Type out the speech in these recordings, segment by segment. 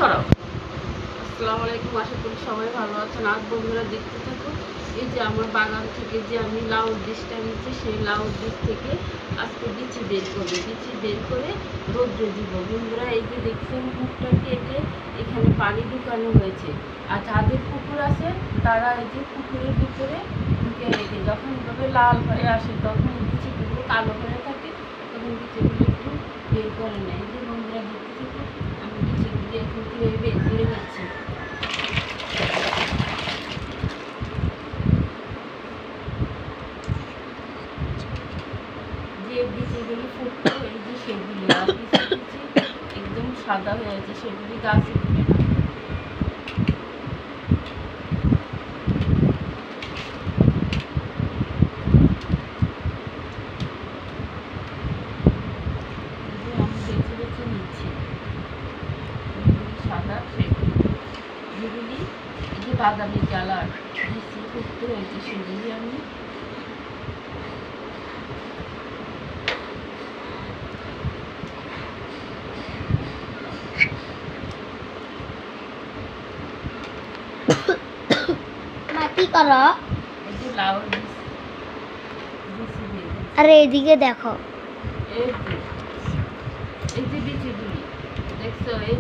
সরাও। আসসালামু আলাইকুম, আশা করি সবাই ভালো আছেন। আজ বন্ধুরা দেখতে থাকো, এই যে আমার বাগান থেকে যে আমি লাউর বীজটা নিচ্ছি, সেই লাউর বীজ থেকে আজকে বিচি বের করবো। বিচি বের করে রোদ্রে দিব। বন্ধুরা এই যে দেখছেন মুখটা কেটে এখানে পানি ঢুকানো হয়েছে। আর যাদের পুকুর আছে তারা এই যে পুকুরের ভিতরে ঢুকে রেখে যখন এভাবে লাল হয়ে আসে তখন বিচিগুলো কালো হয়ে থাকে, তখন বিচিগুলো একটু বের করে নেয়। এই যে বন্ধুরা দেখতে থেকে আমি বিচিগুলো এখন কীভাবে বের করে নিচ্ছি। যে বিচিগুলি ফুটতো এই যে সেগুলি, আর কিছু বিচি একদম সাদা হয়ে আছে, সেগুলি গাছে ফুটে না। আমি বেছে বেছে নিচ্ছি যেগুলি সাদা, সেগুলি যেগুলি এই যে বাদামি কালার বিচি ফুটতে হয়েছে সেগুলি আমি কি করো? এই যে লাউর বিচি দিয়ে দিচ্ছি। আরে এদিকে দেখো, এই যে বিচিগুলি দেখছো, এই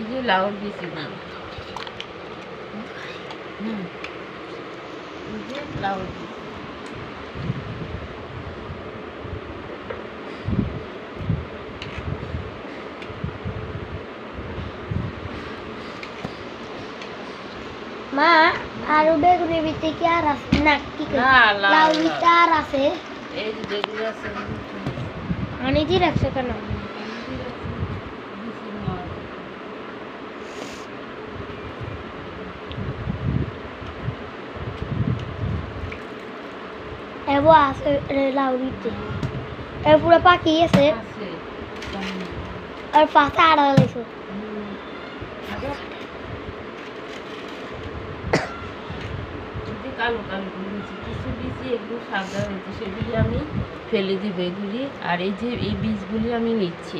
যে লাউর বিচিগুলি, এই যে লাউর বিচি। মা আলু বেগুনি ভিতরে কি আর আছে না? কি না, লাউ ভিতরে আর আছে? এই যে যেগুলো আছে অনেকই রাখছে কেন? এবার আছে লাউ ভিতরে, এর পুরো পাকি আছে আর পাতা আড়া লাগছে। কালো কালো বিচি, কিছু বিচি একটু সাদা হয়েছে, সেগুলি আমি ফেলে দিব এগুলি। আর এই যে এই বীজগুলি আমি নিচ্ছি।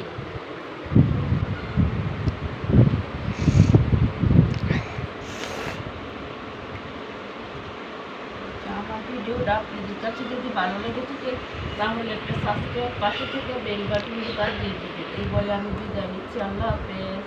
আমার ভিডিওটা আপনাদের কাছে যদি ভালো লেগে থাকে তাহলে একটা সাবস্ক্রাইব, পাশে থেকে বেল বাটন বাজিয়ে দিবেন। এই বলে আমি বিদায় নিচ্ছি। আল্লাহ হাফেজ।